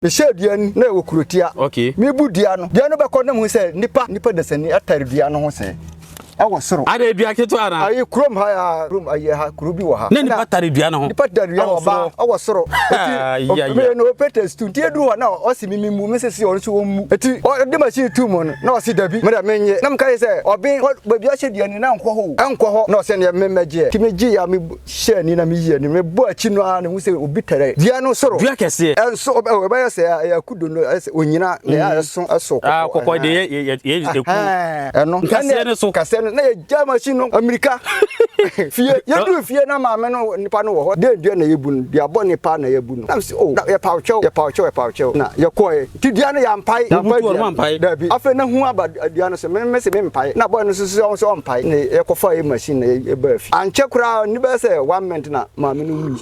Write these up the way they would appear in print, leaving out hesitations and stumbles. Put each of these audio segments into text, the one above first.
The shade dian na wo kurotia. Okay. Me bu dia no be ko na mu say nipa desani atare dia no ho say. I was so. I did be a kid to Anna. I crom high room. I have Krubi. Then battery Diana. But that I was so. No peters to dear do now. Or see me, Mrs. or the machine 2 months. No, see the big man. Nam Kaiser or being what baby I said, Uncle, no send your member. Timmy G. I mean, share Nina me and me boy Chino and we say, bitter. Diano sorrow. I can say, and so I say, I couldn't know when you're not. I saw. Quite the and no can so Cassandra. Na jamachino America fear you do fear na ma me no nipa no wo de na yebun dia bo nipa na yebun am say oh na ya paucho na ya koy ti dia na ya mpai da bi afa na hu aba dia no se me se me mpai na boy no so mpai na ya kofa e machine na e ba fi anche kura ni be say 1 minute na ma me no mu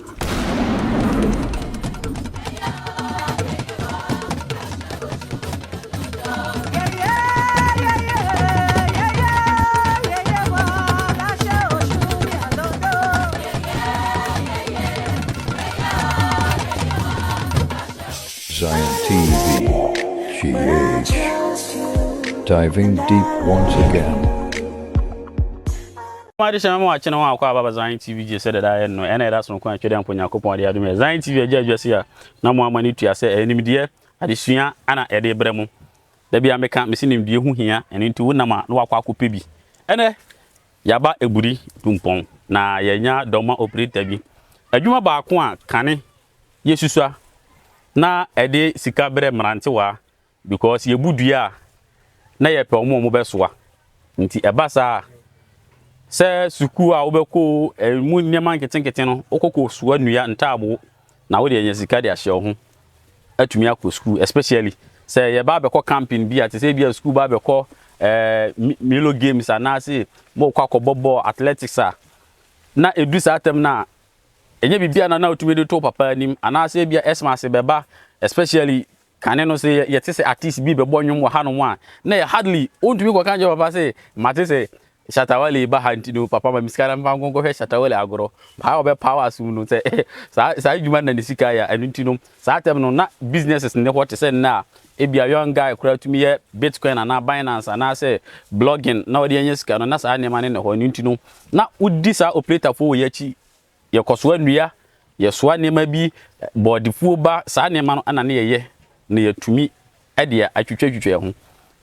Ziontv Gh diving deep once again. My channel watching on our Ziontv Gh said that I know and that's no quite on Yakupo. The Ziontv just here. No more money to say enemy dear. Addition Anna Ede Bremo. There be a mechanic missing him dear who here and into Nama no Aquaco Pibi. And Yaba a booty tumpong. Na yenya doma operate tabi. A Juma Bakwa canny. Yes, sir. Na ede sika bre mrante wa because ye budua na ye pe omo mo besoa nti ebasa se suku a obeko mu nyema nketenkete no okoko suwa nua ntabo na wo de nya sika de ahye ho atumi akọ school especially se ye ba be ko camping bia te se bia school ba be ko milo games anase mo kwa ko bobo athletics a na edu sa atem na enye bibia na otumi de to papa nim anase bia esmase beba especially kaneno say yete say artist bi bebo nwom wa hanom a na hardly ontumi ko kanje papa say mate say shatawale ba hantino papa ma miskara mbango ko shatawale agoro ba obe power asum no say sa juma na nisika ya anutino sa tem no na businesses ne what say na ebia young guy kura tumi ye Bitcoin na Binance na say blogging na odi anya sika no na sa ne mane ne ho anutino na udi sa operator fo ye chi ye koso anua ye soa nema bi bodifuo ba sa nema no ana ne ye na yatumi ade atwetwetwe ho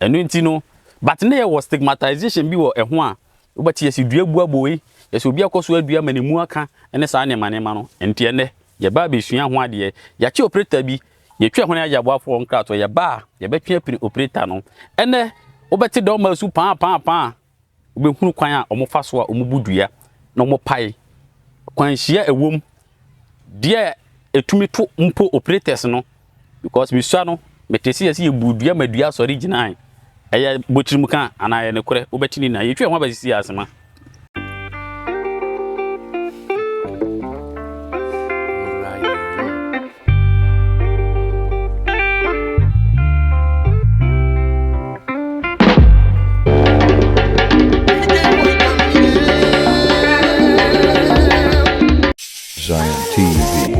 enu ntino but ne ye was stigmatization bi wo ho a obati yesi dua bu aboyi yesi obi akoso adua manemu aka ene sa nema no enti ene ye ba be sua ho ade ye che operator bi ye twa ho ne agya boafo nkrato ye ba ye betwe pri operator no ene obati do ma su pa obehunu kwan a omofa so a omubudua na omopai kwan hia ewom dia etumi to mpo operators no because we sua no metesi yesi ebudua madua so original eye bochirimu kan ana ye ne kore obetini na ye twa ho abasisi asema Ziontv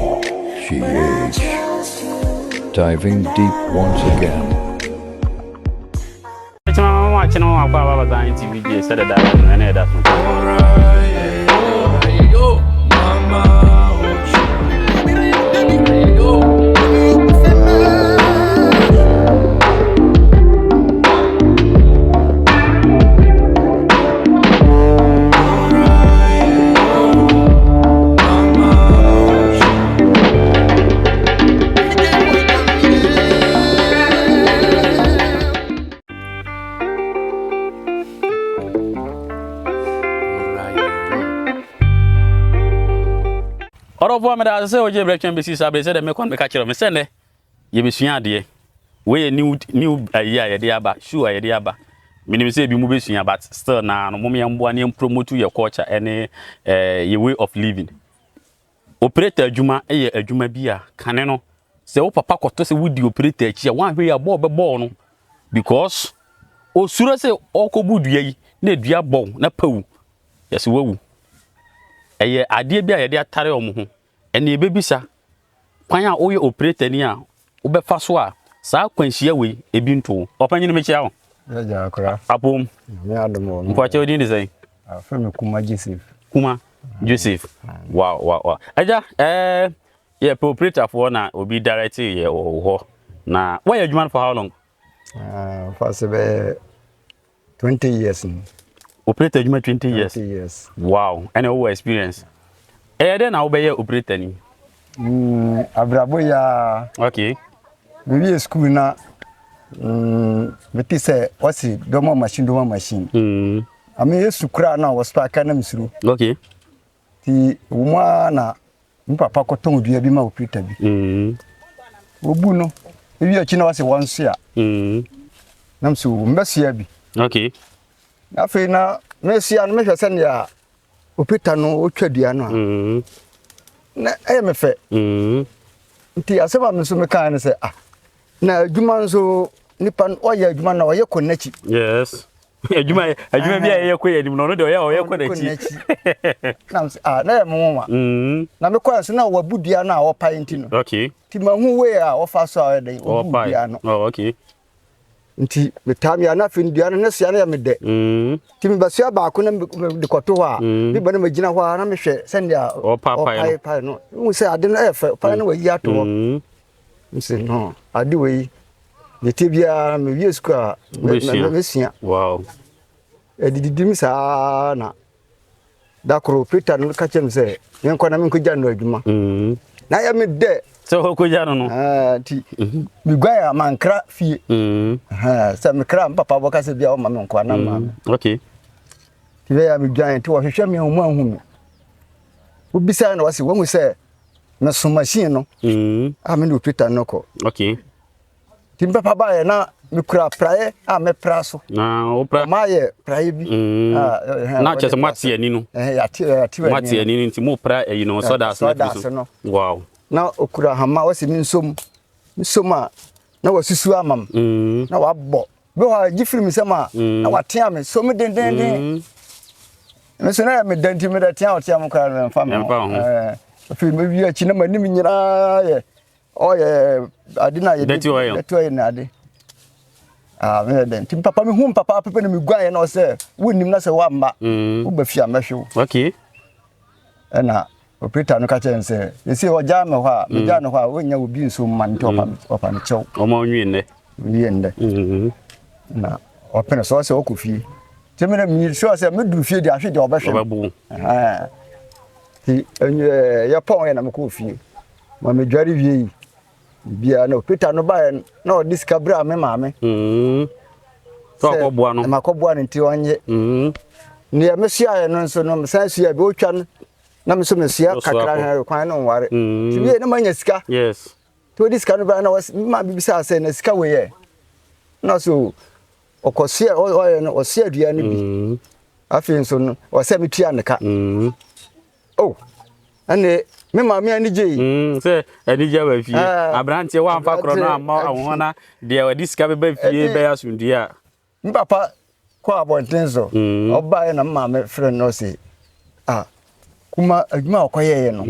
Gh diving deep once again. Watching on our Ziontv Gh said that and that's Orofo me da say oje breaking besi sabe say dem kon me ka kire me sene ye besua ade we new year ye de aba sure ye de aba minim say bi mu besua but still na no mom ye mbo na promote your culture any your way of living operator adwuma ye adwuma bi a kane no say wo papa koto say wudi operator achi a wan hwe ya bo be bo no because osuro say okobudua yi na dua bo na pawu yes wawu eye ade bia ye de atare omo ho ene ebebisa kwan a oye operator ni a ubefa so a saa kwanhia we ebi nto opanyi no mechia ho ja akora apom me adomo mpoache odi ndi sei afemi kuma Joseph Joseph wow aja yeah operator for na obi direct ye ho na why you man for how long for say 20 years operator you 20 years 20 years wow and your experience then na obey operator ni abrabo ya okay we school na beti say wasi domo machine ami yesu kura na was park na misuru okay ti umwa na mpapa ko ton dua bi ma operator bi obu no ewi achi na wasi wonso a namso mbesia bi okay afi na mesia no mehwese ne ya operator no otwa dua no na mefe nti aseba me so me kan ne se na adwuma nso nipa oya adwuma na oye konachi yes adwuma bia ye kɔ yadim no de oye kɔ nachi na na me na me kɔ so na wabudua na wopai nti no okay ti mahu we a ofa so a den wabudua no okay nti metami ana fin dua no sia na ya mede ti me basua ba ko na de kɔto ho a bi bana magina ho a na me hwɛ sɛndia opai no mu sɛ ade no ɛfɛ pai no wayi ato ho nsi no ade wayi yete bia me wie sku a me sia wow edididim sa na dakro peter no ka chem sɛ yen kɔ na me nkɔgya no adwuma na ya me de so ko ja no ti mi gwa ya mankra fie sɛ me kra papa boka sɛ bia o ma me nkɔ na ma okay ti be ya me gwan ti wo hwehwɛ me hu ahu me obisa na wase wo hu sɛ na so machine no me no peter no kɔ okay ti papa ba ye na me kura prae me pra so na o pra ma ye prae bi na chese mati ani no ya ti mati ani nti mo pra yi no so da so wow na okura hama wasi mi nsom a na wasusu amam na wabɔ be wa gifiri mi sema na watea me so me den me so na me danti me da tea otea mo kra me mfa me fi me wi achi na mani mi nyira ye oye adina ye beto ye na ade me den tim papa me hu papa pepe na me guan ye na o se wonim na se wa mma wo ba fi amehwe okay na operator no ka chen se yesi o ja me ho a me ja no ho a wonya obi nso man nti opa me chew o ma onwi nde na opena so se okofie ti me na mi so se me du fie di ahwe di obehwe ti ya pon ye na me ko fie ma me dware wie yi bia na operator no ba na o discover me maame so akɔboa no ma akɔboa no nti onye ne ya me sia no nso no san sia bi otwa no na me so me sia kakra na kwan no nware ti bi na manya sika yes to discover no ba na ma bibisa se na sika we ye na so okosia o no osia dua no bi afi nso no o se me tua ne ka oh ane me maame ani je se ani je wa fie abrante wa amfa kro no amma ahona de wa disika be fie be asundua papa kwa abontenzo oba na maame friend no se kuma adwuma akoye no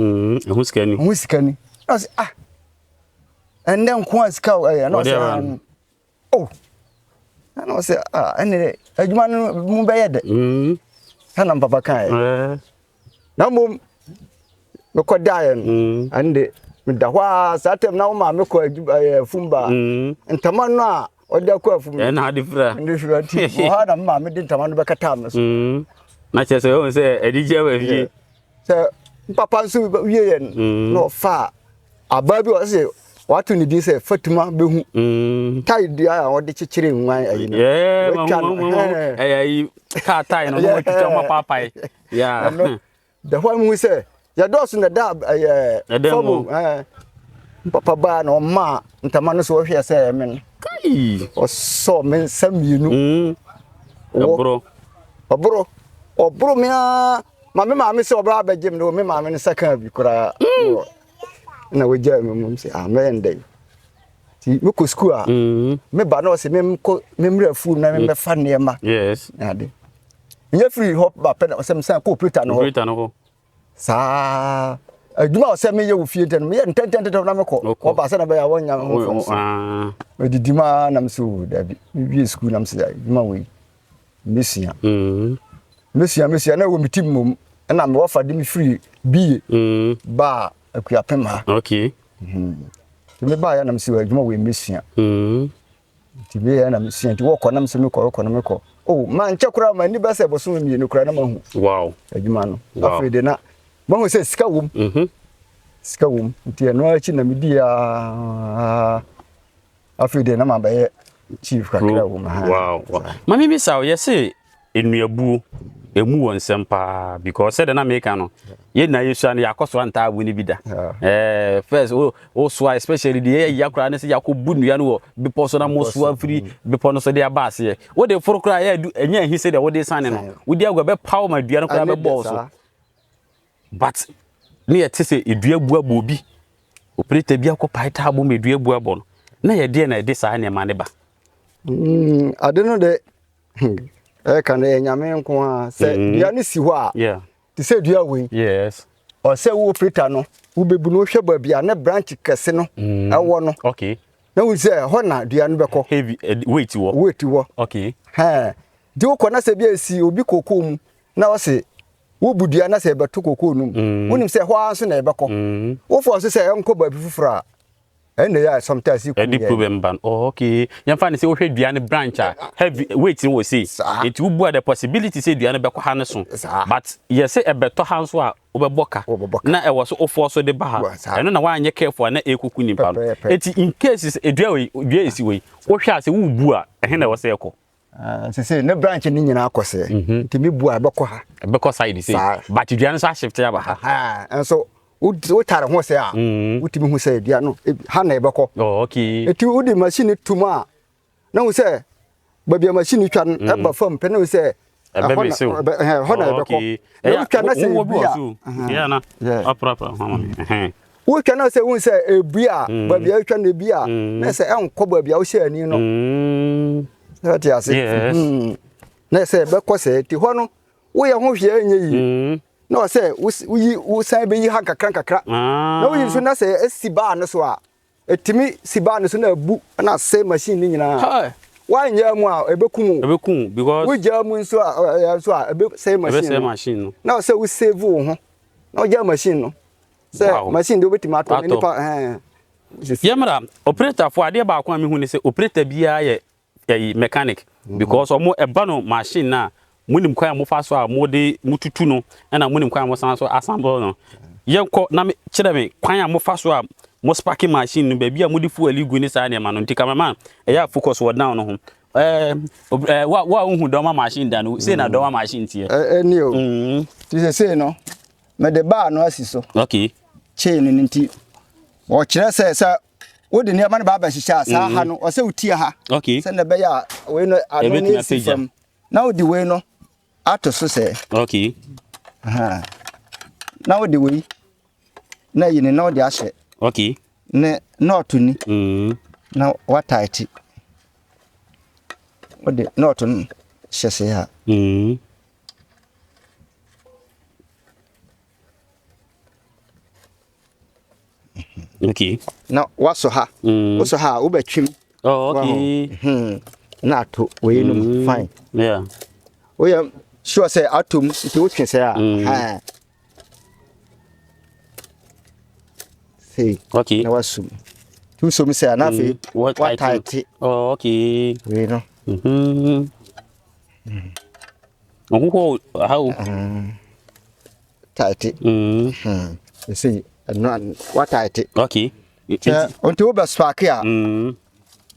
ehu sikani no se and then kwa sika no se oh no se ene adwuma no mu be yede na papa kan na mom me ko daen ande me da hwa satem na ma me ko fumba ntama no a oda ko afum na adifra ti ho na ma me de ntama no be kata me so na chese o se edije wa fie se papa nso wie ye no fa ababi o se watu ni din se Fatuma behu tai dia a wode chichire nwan ayi no ayi ka tai no mo twitwa ma papai ya da hwa mu se ya dos na da fomu papa ba no ma ntama no so hwe se men kai o so men samienu obro me ma me se obra abegem no me ma me saka bi kura na wajja me se amen dai ti me ko school a me ba no se me mra fu na me fa ne ma yes ade nya free hop ba pe na se me san ko operator no ho sa adwuma o se me ye wo fie ntem me ye ntentente na me ko ba se na be ya wonya ho edidima na me so da bi school na me se adwuma we mesia mesia na wo mitim mom na me wofa de me free bi ba akuapema okay me ba ya na me se adwuma we mesia ti be ya na me se ti wo ko na me se me ko na me ko oh man chekura ma ni ba se boso mi ni kura na mahu wow adwuma no afede na mahu se sika wom sika wom ti no achi na me di afede na ma ba ye chief kakra wom wow mami bi saw ye se enuabu emu won sempa because said na make no ye na yesu an yakoso anta abu ni bida first o so especially the yakura na se yakobu nua no bipo so na mo so afiri bipo no so de abase wo de foro kra ya enya hi se de wo de sane no wo de agwa be power ma dua no kra be ball so but me yete se edua bu abo bi operate bi akopaita abo me dua bu abo no na ye de na de sa ne ma ne ba ade no de kan nyame nko a se dua ne si ho a yeah ti se dua we yes o se wo operator no wo bebu no hwe ba bia na branch kese no ewo no okay na wo se ho na dua no beko heavy weight wo okay di wo kona se bia si obi koko mu na wo se wo budua na se beto koko nu wonim se ho anso na ebeko wo fo so se enko ba bi fufura ene ya sometimes you any problem ban okay yan fa ne se wo hwe dua ne branch a heavy weight wo say it will be the possibility say dua ne be kwa ha ne so but yes say ebeto ha so a wo be boka na e wo so ofo so de ba ha eno na wa anye careful na ekuku nimpa no eti in cases edua we esi we wo hwe ase wo bu a ehe na wo say ekọ se ne branch ni nyina akose ntimi bu a be ko side say but dua ne so shift ya ba ha enso wo tare ho se a wotimi hu se dia no ha na ebeko okay eti wo di machine tuma na wo se ba bia machine twa no eba fam pe na wo se ho na ebeko wo twa na se bia na apra wo twa na se wo se ebia ba bia twa na bia na se enko ba bia wo se ani no that ya se na se ebeko se ti ho no wo ye ho hwe anya yi no say we say be yi ha kakra na we so na say siba no so a etimi siba no so na bu na say machine ni nyina wa nya mu a ebekum because we jamu so a say machine no na say we save wo ho na we jam machine no say machine do betima to ni pa yamra operator for ade ba kwa me hu ni say operator bia ye mechanic because omo eba no machine na munim kwa mo fa so a mo de mututu no na munim kwa mo san so assemble no yenko na me kire me kwan a mo fa so a mo sparking machine no ba bia mo de fuel igu ni sa ne ma no ntika mama ya focus wo down no ho wa hu do ma machine da no say na do ma machine tie ni o ti say no me de ba no asiso okay chain ni nti o kire say wo de ne ma ne ba ba shisha sa ha no o say utie ha okay say na be ya we no ado ni system now the way no ato so say okay now the way na yini na odi ahye okay ne not ni na what tight odi not no hye se ha okay na waso ha waso ha wo betwim okay na to we no fine yeah we am sure say atom it wo twen say see okay na wasum tu so me say na fe what tight okay we no ohuho how tight you see no what tight okay until we spark ya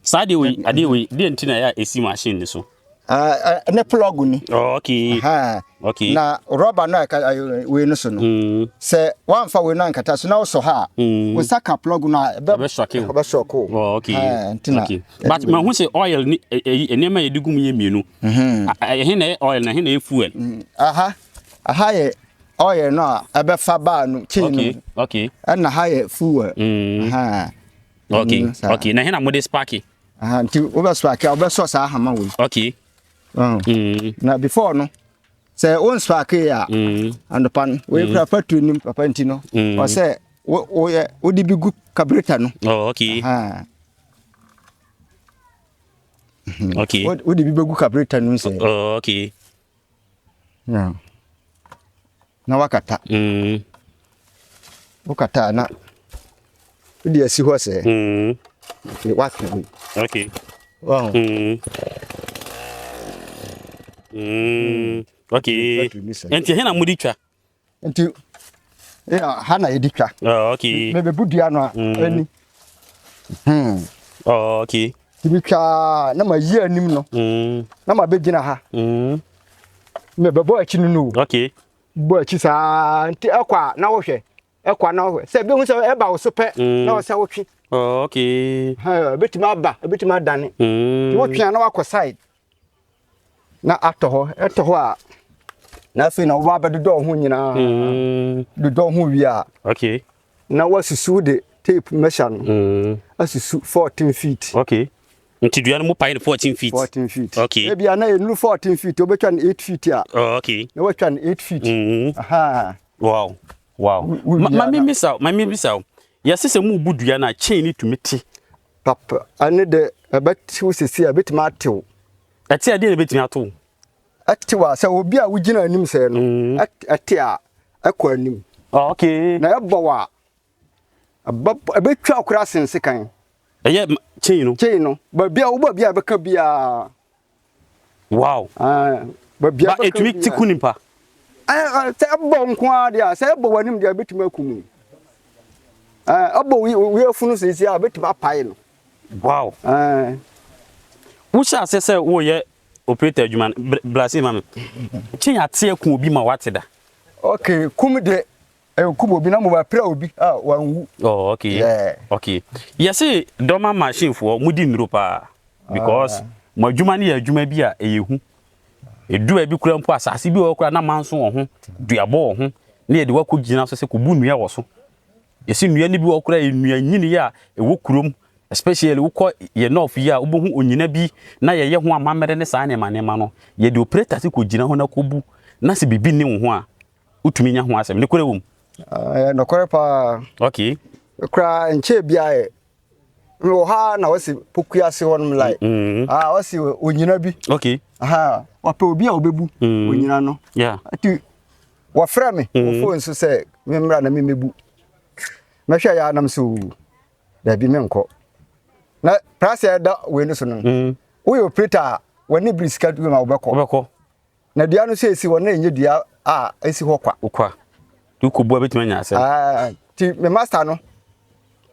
sade we de ntina ya esi machine so ne plug ni okay okay na rubber na we no so no se wan fa we na nkata so na so ha we saka plug na be shock okay okay but ma hu se oil ni enema ye digum ye mienu he na oil na he na fuel aha ye oil no ebe fa ba no chain okay na ha ye fuel okay na he na mode sparky nti we be sparky we be so sa hama we okay na before no say on spark ya and pan we prefer to nim papa ntino o say wo di bigu carburetor no oh okay okay wo di bigu carburetor no say oh okay yeah na wakata wakata na wo di asi ho say what okay wow okay enti he na mudi twa enti hana editwa oh okay me bedua no ani oh okay tibitwa na ma yi anim no na ma begina ha me bebo achi no okay bo achi sa nti ekwa na wo hwe ekwa na wo se be hu se eba wo so pe na wo se wo twi oh okay ha betima aba betima dane ti wo twi na wakọ side na atoho a na fe na wo ba do ho nyina do ho wi a okay na wasusu de tape measure no asusu 14 feet okay nti dua no mo pai 14 feet 14 feet okay e bia na enu 14 feet obetwa na 8 feet a oh okay na watwa na 8 feet aha wow mami misao yesi se mu budua na chain ni tumiti papa ane de abati wosisi a betima atew ati ade na betimi ato atewa se obi a wugina anim se no ate a akọ anim oh okay na ebowa abetwa akura sense kan eye chain no ba bia wo ba bia beka bia wow ba bia ba etumi tikunimpa se abo nko a dia se ebo wanim dia betima akumu abo wi afunu sisi a betima pai no wow wo sha se wo ye operator adwuma blase mam chain ate akun obi ma wate da okay kum de kubo bi na mo ba pra obi wanwu oh okay yeah. Okay yes doma machine for mudi nro pa because mo adwuma ne adwuma bi a eyehu edu abi kura mpo asase bi okura na manso wo ho duabo wo ho na yede wakogina so se ko bu nua wo so yesi nua ni bi okura enua nyini ya ewo kurom especially wukọ ye north ya obohu onyina bi na ye ho amamere ne saa ne manema no ye de operator se ko gina ho na ko bu na se bibi ne wo ho a utumi nya ho asem ne kore wom no kore pa okay kra nche bia e wo ha na wasi pokua se wonum like wasi onyina bi okay wape obi a obebu onyina no yeah ati wa fra me wo phone so se me mra na me mebu mehwa ya nam so da bi me nko na price da we no so no we operator wani briska du ma obekọ na dua no se esi wona enye dua esi ho kwa du ko bo betima nya asem ti me master no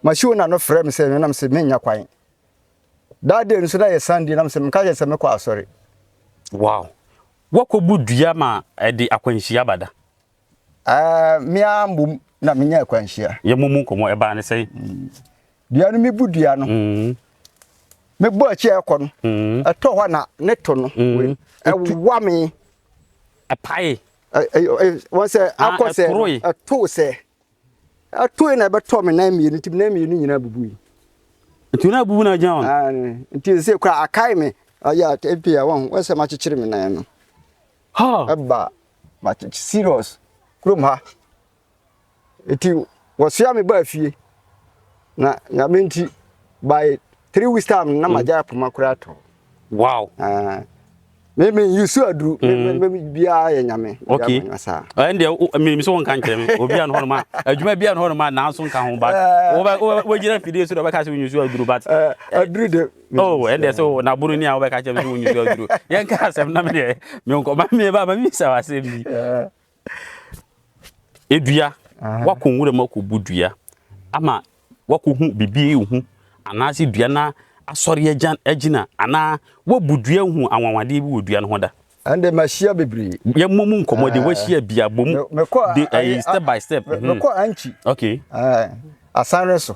machine na no frame se me nam se menya kwan that day so da ye Sunday nam se me ka je se me kwa sorry wow wako bu dua ma edi akwanhia bada mia mbum na menya akwanhia ye mumu komo e ba ne sei dua no me bu dua no me bo achi ekọ no ato ho na ne to no we wa me apai wọ́n sẹ́ akọ́sẹ́ ato na beto me na mienu nti na mienu nyina bubu yi nti na bubu na jan nti se kwa akai me ya epia won sẹ́ ma chichire me na no ha eba ma serious krom ha nti wosia me ba fie na menti by 3 weeks time na maja poma kura to wow me yusu aduru me bia ya nyame okay ande me so won kan kire me obi an hono ma adwuma bia an hono ma na so nka ho ba wo gira fidie so do be ka se yusu aduru but aduru de oh ande so na buru ni a wo be ka se yusu aduru yen ka asem na me nko ma me ba mi sa wasem bi edua wakonwure mako budua ama wakohu bibi hu anase dua na asori agina ana wo budua hu anwanwade bi wodua no hoda ande machia bebri ye momu nkomode wahia bia bom de step by step meko anchi okay asanre so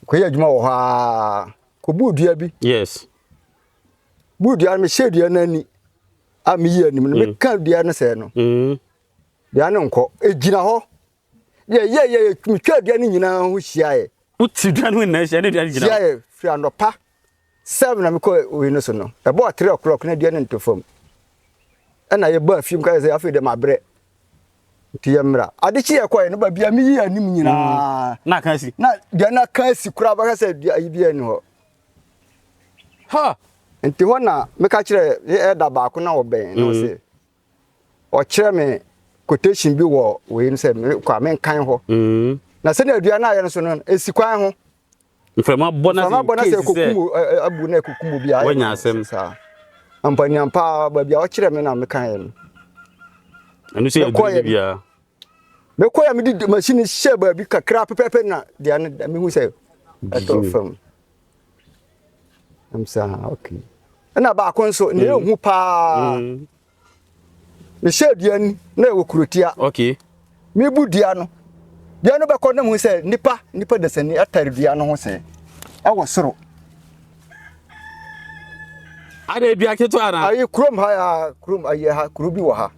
ko ye adwuma wo ha ko budua bi yes budua me shedua nani ami yi anim me ka dua no se no dua no nko egina ho ye twa dua no nyina ho hia uti dua no na hia ne dua gina hia free anopa 7 na me ko we no so no about 3 o'clock na dua no ntofom na ye ba fim ka say afi de mabre ti yemra ade chi ye koy no ba bia mi yi anim nyina na kan si na dia na kan si kura ba ka say ayi bia ni ho ha nti ho na me ka kire e da ba ko na oben no say o kire me quotation bi wo we ni say me kwa me kan ho na se na adua na aye no so no esikwan ho mframa bonus kokumu abu na kokumu bia wanya asem sa ampani ampa ba bia o kire me na me kan no anu se edu bia me koya me di machine share ba bi kakra pepepe na dia na me hu say ato fam am sa okay na ba kon so ne hu pa me share dia ni na e wokurotia okay me bu dia no be kon na mu say nipa de sani atare dia no ho say e wo soro ade bia keto ana ayi krom ha ya krom ayi ha krobi wo ha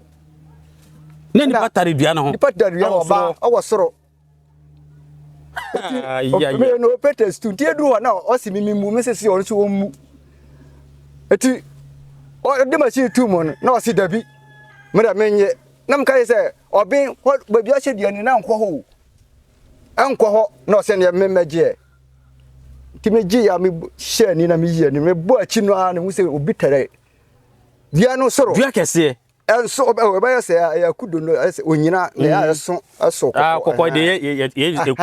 ne nipa tare dua no ho nipa tare dua ba e wo soro me no petes tu tie duru na o si mimimu me sesi o so mu eti o de machine tu mo na o si dabi me da menye na mka say obin ba bia hye dua ni na nkwo ho ankwo ho na o se ne memmeje ti meji ya me share ni na me yi ni me bo achi no a na mu se obi tare dua no soro dua kese enso oba ya say ya kudo no onyina na ya so kokko de ye eku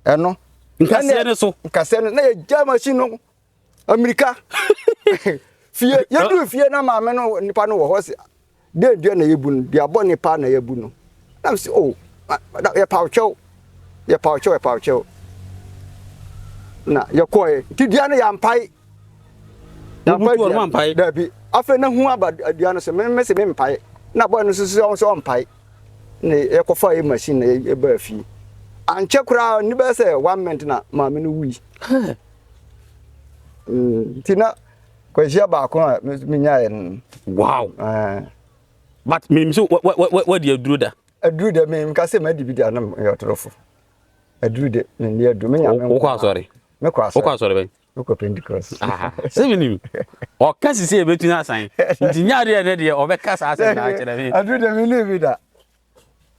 eno nkase ne so nkase na ye ja machine no America fie ye du fie na ma me no nipa no wo ho se de dua na yebu no dia bo nipa na yebu no am se oh ye paucho na ye koy ti dua na ya mpai da bi afa na hu aba dua no se me se me mpai na boy no so mpai ne ye kofa ye machine na ye ba fi anche kura ni be se 1 minute na ma me no wi tina ko jia ba ko me nya ye wow but me so what do you do that aduru de me ka se ma di bi da na yo trofo aduru de ne adu me nya me ko sorry me ko sorry be me ko Pentecost se minim o ka si se e betu na asan nti nya de ne de o be ka sa asan na akere me aduru de me ne bi da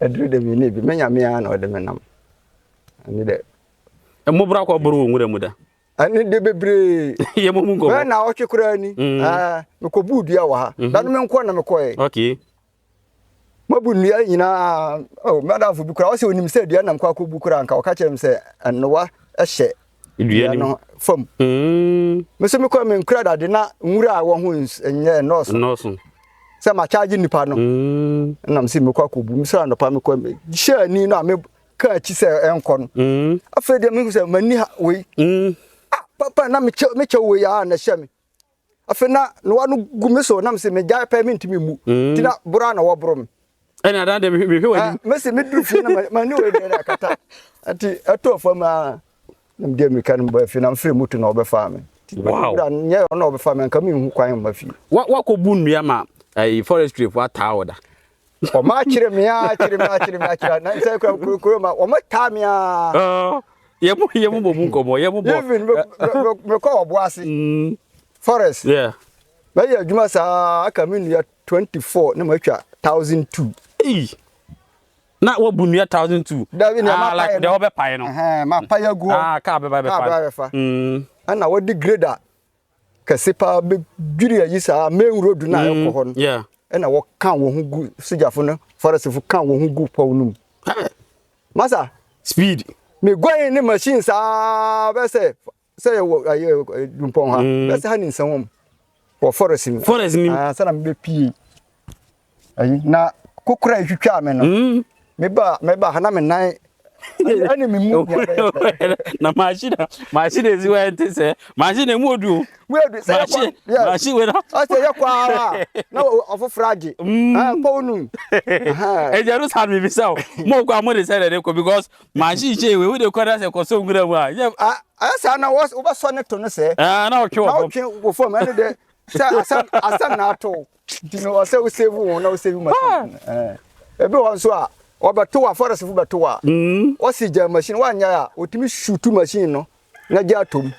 aduru de me ne bi me nya me ya na o de me nam ani de mo bra ko buru nwure mu da ani de bebre ye mo mu ko we na o twekura ni me ko bu dua wa ha da no me nko na me ko e okay mabu nua nyina madam fu bi kura o se onim se dua nam kwa ko bu kura nka o ka kire me se anwa ehye dua no fam me se me ko me nkura da de na nwura a wo ho enye nurse se ma charge nipa no nam se me kwa ko bu me se anopa me ko share ni no me ka chi se enko no afa de me se mani we papa na me che we ya na hye me afa na no wa no gume so nam se me ja pa me ntimi mu tina bura na wo bro me ena da de me hwe wani me se me dru fi na mani we de akata ati ato fama nam de me kan ba fi na mfre mutu na obefa me wow da nya na obefa me kan me hu kwan ma fi wa ko bu nnua ma forestry for tawoda o ma kire me na sai ko ma o ma ta me ye mu bo mu nkomo ye mu bo me ko obo ase forest yeah ba ya juma sa aka me nnua 24 na ma twa 1002 na wo bu nnua 1002 like the obe pai no ma pa ya go ka be fa ana wo di grader kasipa be dwiri ayi sa main road na e ko ho no yeah na wo kan wo hu gu sujafo no forest fu kan wo hu gu paw num masa speed me gwan ni machine sa be se wo ayi dumpon ha be se ha ni nsan wo forest ni sa na me pie ayi na kokura ihwitwa me no me ba ha na me nan ani me mu na machine ezi wa ente se machine mu odu se machine we na o se ye kwa na ofofraje pawnu ejeru san me bisa mo kwa mo de say de ko because machine che we dey kwada se ko so ngura mu a sa na wo ba so ne to no se na o twe wo fo me de asan na to dino o se wo save wo na wo save machine ebe won so a obeto wa forest fu beto wa o si ja machine wa nya ya otimi shoot machine no na ja tom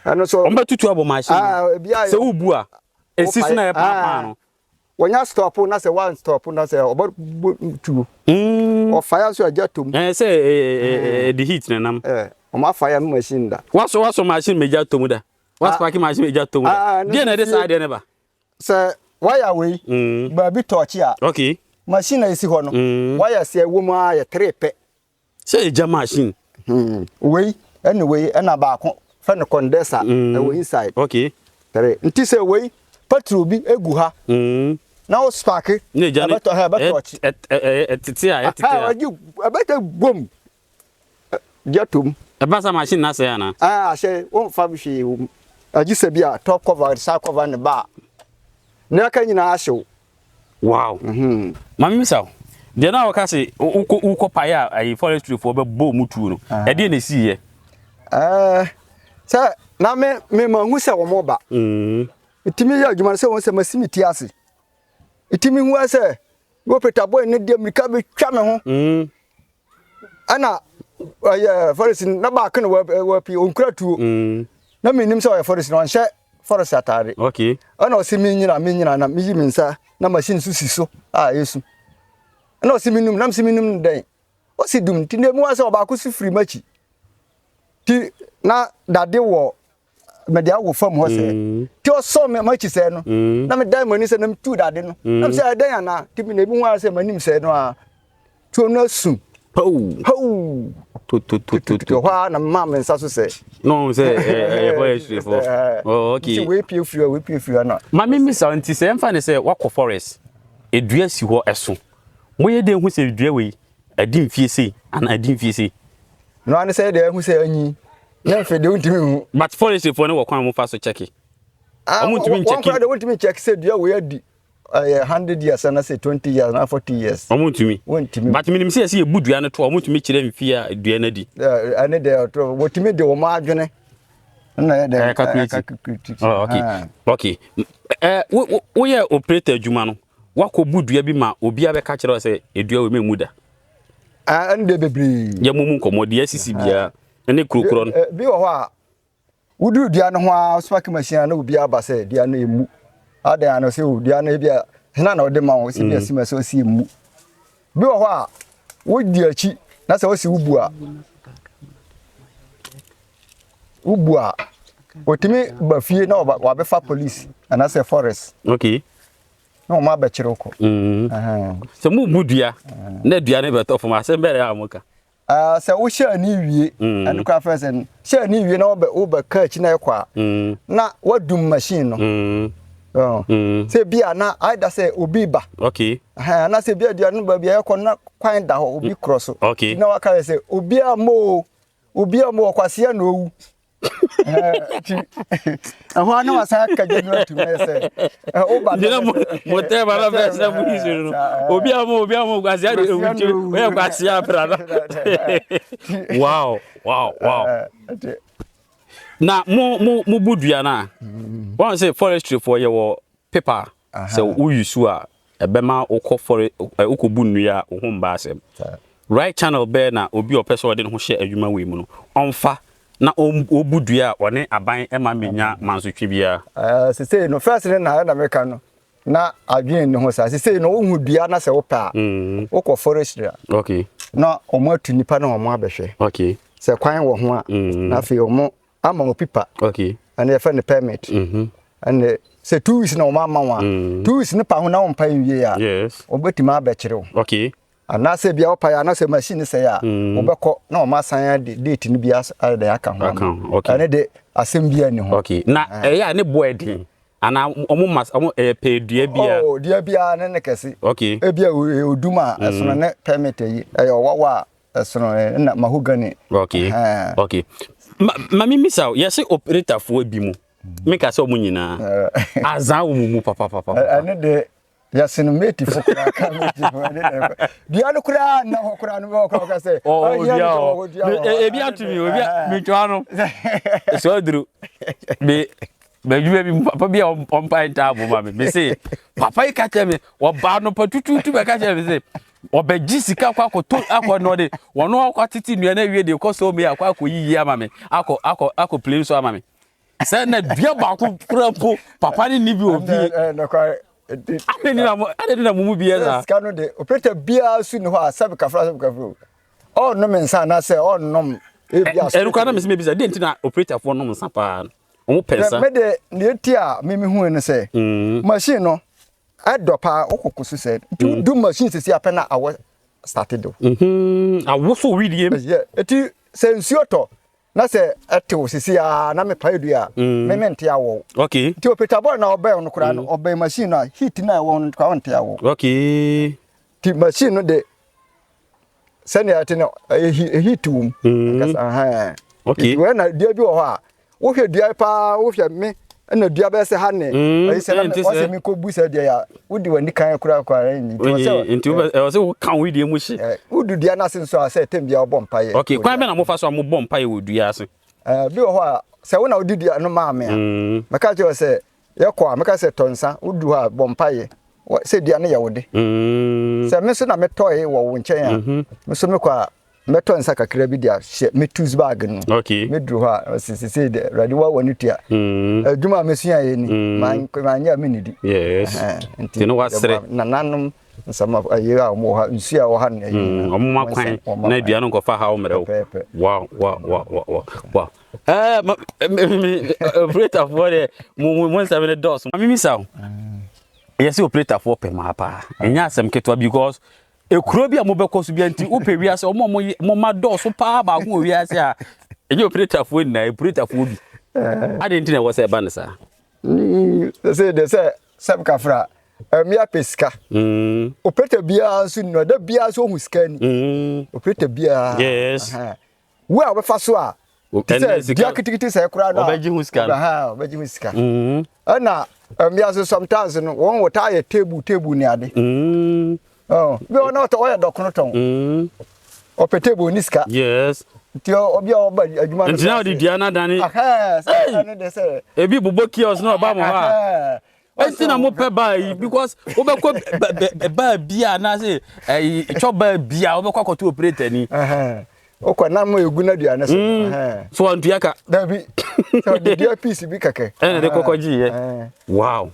ano so o betutu abo machine se ubu a esisi na e papa no when you stop na say one stop na say about two or fire so ajatum say the heat na nam o ma fire machine da what's machine meja tomu da what's parking machine meja tomu da dey na dey side dey never say wire we ba bi torch a okay machine isi ho no wire say wo ma ya trepe say eja machine we anyway na ba ko fa no condenser we inside okay tere nti say we petrol bi egu ha na o spark ne jani beto ha beto chi titia beto bom jatum basa machine na say na say won fa bi hwe agise bia top cover side cover ne ba na ka nyina ahyew wow mami misaw de na waka say uko paya ai forestry for be bo mutu no e de na si ye say na me ma hu se wo mo ba itimi ya adwuma se won se masimiti ase itimi hu ase wo peta boy ne de mika be twa me ho ana forest na ba kan wa pi onkura tuo na me nim se wa forest no nche forest atare okay ana o se me nyina na me yi minsa na machine su siso yesu ana o se me num na me num den o se dum ti ne mu ase o ba ko su free machi ti na dade wo media wo fam ho se ti o so me machi se no na me dan mani se na me tu dade no na me se dan ana ti me na bi ho se manim se no a tu no su ho to ha na ma me nsa so se no say forestry for okay we pie free na ma me misa nti se emfa ne se wakọ forest edua si ho eso moye de hu se edua we adin fie sei ana adin fie sei no an se de hu se anyi na fe de untimi hu but forestry for ne wo kwan mo fa so check omuntimi check de untimi check se dua we adi 100 years and I say 20 years na 40 years omuntimi but minim se ye budua ne to omuntimi kire mfie a dua na di ane de to wotimi de wo ma adwene na de calculate okay wo ye operator adwuma no wako budua bi ma obi abeka kire se edua we memuda ande bebri ya mumu komodi asisi bia ene krokro no bi wo ho a wudu dua no ho a spark machine na obi aba se dua no emu adan no se dua no bia na na ode ma wo se bia sima so si emu bi wo ho a wodi achi na se wo si ubu a otimi ba fie na wa be fa police ana se forest okay no ma be kire ko se mu budua na dua ne be to fo ma se bere amuka se wo sha ni wie and kwa first and sha ni wie na wo be ka achi na ekwa na wadum machine no se bia na aida se obi ba okay na se bia dua no ba bia ekọ na kwan da ho obi cross okay na waka se obi amo kwase ya no owu ahwa na wasa ka jenu atu mese o ba dina mo te ba na fesa mu hizo no obi amo kwase ya owu we kwase ya brada wow na mo budua na one say forestry for your paper so who you su a ebema ukọ for ukobu nnua ho mba asem right channel be na obi opeso de ho hye adwuma we mu no onfa na obudua one aban ema menya mansotwe bia se no first na meka no na adwen ni ho sa se no ohu dua na se wo pa ukọ forestry okay na omo atu nipa na omo abehwe okay se kwan wo ho a na fe omo ama mo pipa okay and you find the permit and say 2 weeks na o ma wa 2 weeks ne pa ho na o mpa wie ya yes obetima abekire okay ana se bia o pa ya na se machine se ya obekọ na o ma san date ni bia da aka ho okay and de asem bia ni ho okay na ya ne boarding ana omo mas omo pe dua bia dua bia ne kese okay e bia oduma esono ne permit yi e wa esono na mahogany okay mami misa yes operator fo bi mu meka se omunyina azan wo mu papa ane de yes no mate fo kura ka mate fo ane bia no kura na ho kura no ko ka se e bia tumi obi mi twano so duru be juwe bi papa bia on pa ntabo ma me say papa e ka tell me wo ba no patututu be ka tell me say obeji sika kwa to akọ no de wono akọ titi nua na wie de ko so me akọ yiyi ama me akọ play so ama me say na dua ba ko krampo papa ni bi obi na kwa na mumu bia scan de operator bia su ni ho a sabe kafra oh no men sa na say oh no e bia e rukwa na me bisa de ntina operator for no nsa pa omo pensa me de ne tia me hu ne say machine no adopa okokoso say do machine sisi apena awo started do awo so we die eti sensuo to na say etewo sisi a na me paidu a me mente awo okay ti operator boy na obey no kura no obey machine na heat na awo no kwa mente awo okay ti machine no de send ya tino heat wum kasa okay we na dia bi wo ho a wo hwe dia pa wo hwe me na dia be se ha ne ayi se na wo se mi ko bu se dia ya wo di wani kan kura ni nti wo se wo kan we die mu hye wo du dia na se so a se tem bia wo mpaye okay kwan be na mo fa so mo bom mpaye wo dua ase bi wo ho a se wo na wo di dia no ma me a maka je se ye kwa maka se tonsa wo du ha bom mpaye se dia ne ya wo de se me so na me toy wo wo nchen a me so me kwa me tonsa kakra bi dia me tools bag no okay me dru ha se de ready wa woni tia adwuma me sua ye ni man nya me nidi yes nti no wasre na nanom nsama aye a mo ha nsia wo ha ne omo makwan na dua no kofa ha wo mere wow operator for the mo 7 doors mimi saw yes operator for pe ma pa enya asem ketwa because ekuro bi a mo bekoso bi anti wo pe wiase mo ma doors pa ba go wiase a enye operator for na operator for bi ade nti na wo se ba ne sa say de say sab kafra mi apeska operator bia so no da bia so hu ska ni operator bia yes we a we fa so a dia kitikiti say kura na obeji hu ska obeji hu ska na mi aso sometimes no won wo ta ye table ni ade oh bi ona to oya dokono ton ope table ni ska yes ti obi oba adwuma nti na odi dia na dani say ne say ebi bobo kios na oba mo ha enti na mo pe bai because obekọ ba bia na say cho ba bia obekọ akoto operator ni okwa na mo egu na dua na so antu yaka dabi so the dia piece bi kake de kokoji ye wow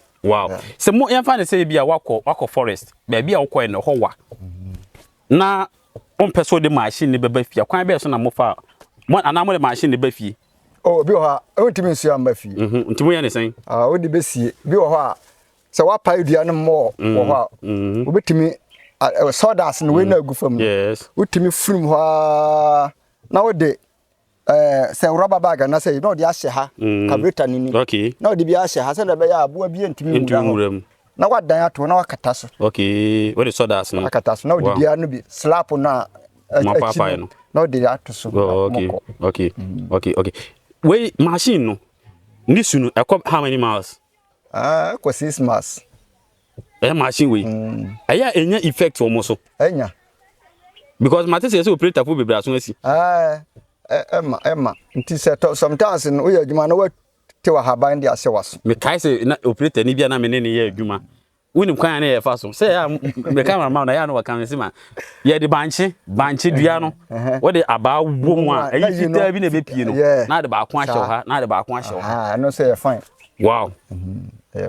se mo yamfa ne say bia wakọ forest ba bia wakọ ne ho wa na on peso de machine ne beba fia kwan be so na mo fa mo ana mo de machine ne ba fie oh bi ho a ontimi nsu amba fie ntimo ye ne sen wo de besie bi ho a se wa pa dua no mo wo ho a obetimi sodas no we na agufam yes utimi furum ho na wo de se rubber bag na say no de ahye ha carburetor ni okay na wo de bi ahye ha se na be ya abo bi ntimi wura na wadan ato na wakata so okay what is sodas no akata so na wo de dia no bi slap na papa no na wo de ato so okay we machine no nisu no how many miles kwa 6 miles machine we aya enya effect for so enya because mate say operator for bebra so asi emma nti say sometimes no we adwuma na te wa haban de ase waso me kai say na operator ni bia na me ne ye adwuma woni kwan na ye fa so say ya me cameraman na ya no waka me si ma ye de banche dua no wo de aba wo mu a ayi fita bi na be pie no na de ba ko ahye ha na de ba ko ahye ha no say fine wow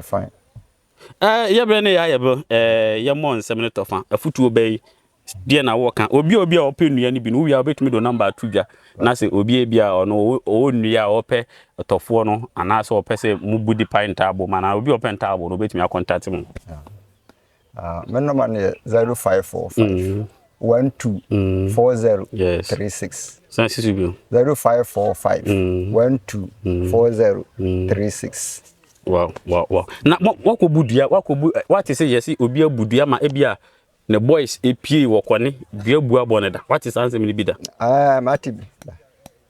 fine ye bre ne ya ye bo ye mo nsem ne tofa afutuo bei die na wo kan obi a openu ni bi no wi a obetumi do number 2 dwa na se obi bia ono o nua ope tofo no ana se ope se mubudi pint abo mana obi open table no betumi contact mu my number is 0545 124036 Sansi subi 0545 124036 wow na wakobudua what say yes obi abudua ma ebia ne boys epie wokone dua bu abone da what is answer me bi da mati bi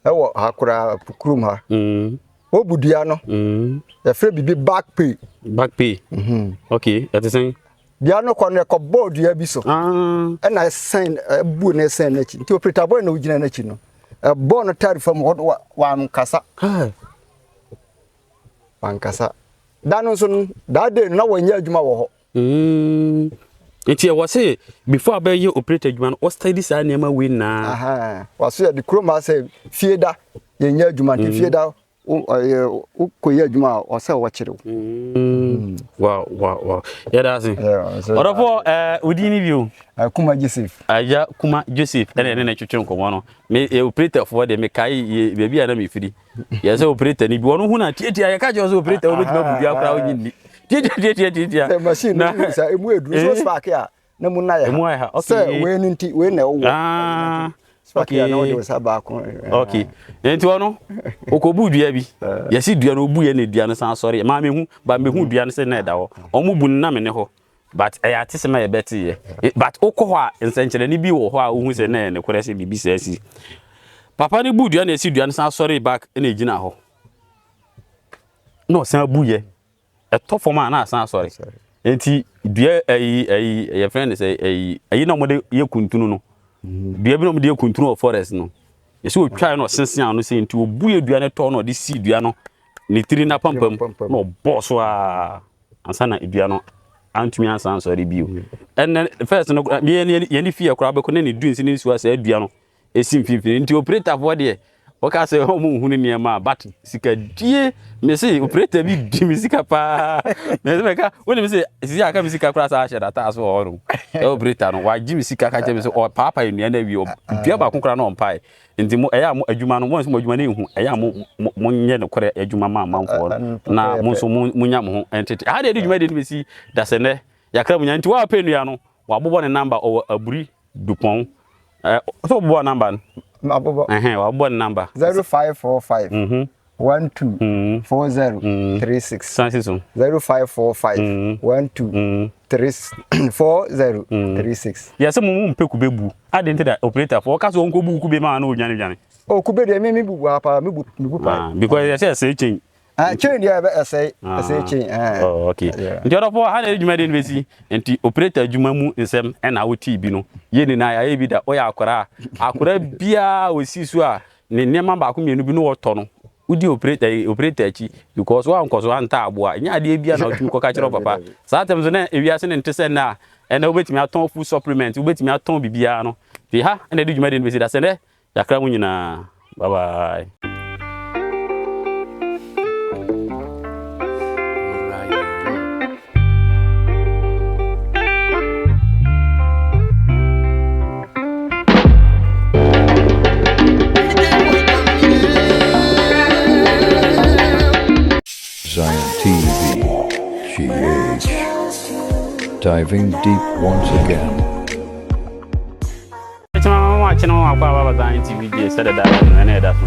ewo hakura pukurum ha wo budua no ya fre bibi back pay okay that is saying bia no kono ko board ya bi so na sign bu na sign na chi nti operator boy na ugina na chi no bon tarifa mo wa kasa wankasa dano so da de na wanya adwuma wo ho enti e wo say before be ye operator adwuma no o study sa na ma we na waso ya de kroma say fieda ye nya adwuma nti fieda koye adwuma o se wo kire Wow. Yeah, that's it. Orofo udini view. Kuma Joseph. Aja Kuma Joseph. Ene twetwe nkomo no. Me operator for de me kai baby ana me firi. Ye se operator ni bi wono hu na tietia ye ka je so operator wo betima budu akra wo nyini. Tietia. Machine no sa emu edu so spark ya. Na mu na ya. Emu ha. Okay. Se we ni nti we na wo. Spark ya na wo de sa ba ko. Okay. Enti wono okobu dua bi. Ye si dua no obu ye na dua no san sori. Ma me hu ba me hu dua no se na da ho. Omu bu na me ne ho. But ati ma ye beti ye. But okọ a nsenkyere ni bi wo ho a wo hu se na ne kore se bibi se asi. Papa ni bu dua na esi dua no san sori back na ejina ho. No san bu ye. Eto forma na san sori. Enti dua ye friend say ayi na mo de ye kuntunu no. Dua bi no mo de ye kuntunu of forest no. Ye se o twa no sensen no se enti obu ye dua ne to no de si dua no ni tiri na pampam no boss a ansa na dua no antumi ansan sorry bio and first no ye ni fie kra be ko ne ni du nsi ni nsu asa dua no esim fifini nti operator for de o ka se ho mu hunu ne ma but sika die me se operator bi di mi sika pa me ka woni me se sisi aka mi sika kra sa a sheda ta so oro operator no wa ji mi sika ka je me se o papa enu na wi o dua ba konkra no mpai nti mo eya mo adwuma no mo nso mo adwuma ne hu eya mo nye ne kore adwuma ma manfo na mo nso mo nya mo ho entity ha de adwuma de ni besi da se ne yakra mo nya nti wa penu ya no wa bobo ne number o aburi dupon so bobo number Mabobo wa bobo ne number 0545 124036 sansiso 0545 124036 yes mo mpe kubebu ade nti operator for ka so onko bu kube ma na odwane o kube de me bu apa me bu pa because yes say change chain dia be say chain oh okay nti odo for ha na adwuma de nbesi nti operator adwuma mu nsem na woti bi no ye ni na ya bi da o ya akora bia osisu a ne nema ba ko mienu bi no woto no udi operator chi because wa nkoso anta aboa nya de bia na otumi ko ka kire papa sa tem so na ewiase ne ntese na ena obetimi aton food supplement obetimi aton bibia no fi ha na de dwuma de nbesi da se ne yakra mu nyina bye bye. Ziontv Gh diving deep once again. Mama watching on Ziontv Gh said that and that's